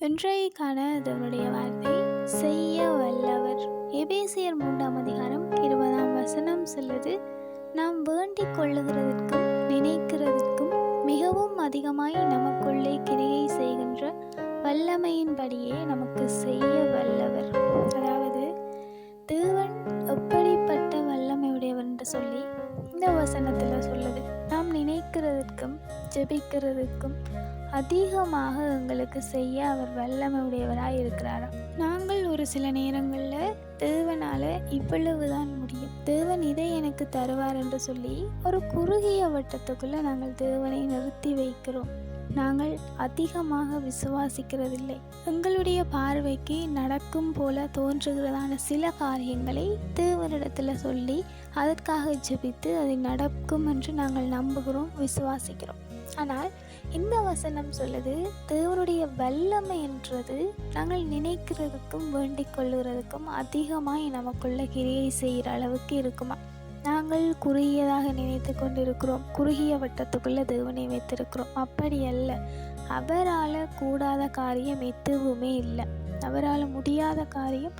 இன்றைக்கான தேவனுடைய வார்த்தை செய்ய வல்லவர். எபேசியர் 3:20 சொல்லுது, நாம் வேண்டிக் கொள்ளுகிறதற்கும் நினைக்கிறதற்கும் மிகவும் அதிகமாய் நமக்குள்ளே கிரியை செய்கின்ற வல்லமையின்படியே நமக்கு செய்ய வல்லவர். அதாவது தேவன் எப்படிப்பட்ட வல்லமை உடையவர் என்று சொல்லி இந்த வசனத்தில் சொல்லுது. நாம் நினைக்கிறதற்கும் ஜெபிக்கிறதுக்கும் அதிகமாக எங்களுக்கு செய்ய அவர் வல்லமை உடையவராய் இருக்கிறாராம். நாங்கள் ஒரு சில நேரங்களில் தேவனால இவ்வளவுதான் முடியும், தேவன் இதை எனக்கு தருவார் என்று சொல்லி ஒரு குறுகிய வட்டத்துக்குள்ள நாங்கள் தேவனை நிறுத்தி வைக்கிறோம். நாங்கள் அதிகமாக விசுவாசிக்கிறதில்லை. எங்களுடைய பார்வைக்கு நடக்கும் போல தோன்றுகிறதான சில காரியங்களை தேவனிடத்தில் சொல்லி அதற்காக ஜெபித்து அதை நடக்கும் என்று நாங்கள் நம்புகிறோம், விசுவாசிக்கிறோம். ஆனால் இந்த வசனம் சொல்லுது, தேவனுடைய வல்லமை என்றது நாங்கள் நினைக்கிறதுக்கும் வேண்டிக் கொள்ளுறதுக்கும் அதிகமாய் நமக்குள்ள கிரியை செய்கிற அளவுக்கு இருக்குமா? நாங்கள் குறுகியதாக நினைத்து கொண்டிருக்கிறோம், குறுகிய வட்டத்துக்குள்ள தேவனை வைத்திருக்கிறோம். அப்படி அல்ல. அவரால் கூடாத காரியம் எதுவுமே இல்லை, அவரால் முடியாத காரியம்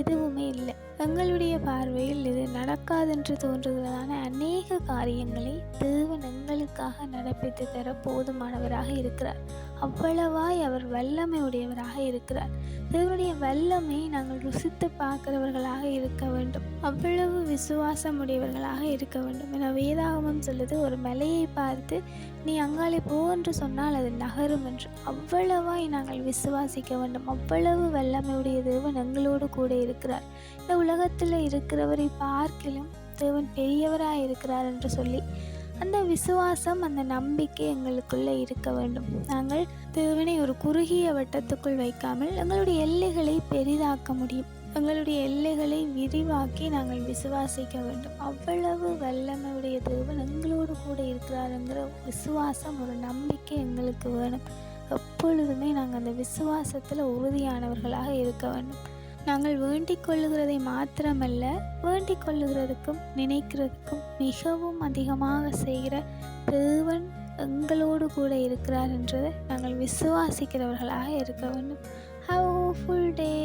எதுவுமே இல்லை. எங்களுடைய பார்வையில் இது நடக்காதென்று தோன்றுகிறதான அநேக காரியங்களை தேவன் எங்களுக்காக நடப்பித்து தர போதுமானவராக இருக்கிறார். அவ்வளவாய் அவர் வல்லமை உடையவராக இருக்கிறார். தேவனுடைய வல்லமை நாங்கள் ருசித்து பார்க்கிறவர்களாக இருக்க வேண்டும், அவ்வளவு விசுவாசம் உடையவர்களாக இருக்க வேண்டும். என வேதாகமம் சொல்லுது, ஒரு மலையை பார்த்து நீ அங்காலே போ என்று சொன்னால் அது நகரும் என்று. அவ்வளவாய் நாங்கள் விசுவாசிக்க வேண்டும். அவ்வளவு வல்லமையுடைய தேவன் எங்களோடு கூட இருக்கிறார். இந்த உலகத்தில் இருக்கிறவரை பார்க்கலும் தேவன் பெரியவராக இருக்கிறார் என்று சொல்லி அந்த விசுவாசம், அந்த நம்பிக்கை எங்களுக்குள்ளே இருக்க வேண்டும். நாங்கள் தேவனை ஒரு குறுகிய வட்டத்துக்குள் வைக்காமல் எங்களுடைய எல்லைகளை பெரிதாக்க முடியும். எங்களுடைய எல்லைகளை விரிவாக்கி நாங்கள் விசுவாசிக்க வேண்டும். அவ்வளவு வல்லமையுடைய தேவன் எங்களோடு கூட இருக்கிறாருங்கிற விசுவாசம், ஒரு நம்பிக்கை எங்களுக்கு வேணும். எப்பொழுதுமே நாங்கள் அந்த விசுவாசத்தில் உறுதியானவர்களாக இருக்க வேண்டும். நாங்கள் வேண்டிக் கொள்ளுகிறதை மாத்திரமல்ல, வேண்டிக் கொள்ளுகிறதுக்கும் நினைக்கிறதுக்கும் மிகவும் அதிகமாக செய்கிற தேவன் எங்களோடு கூட இருக்கிறார் என்றதை நாங்கள் விசுவாசிக்கிறவர்களாக இருக்க வேண்டும். Have a full day.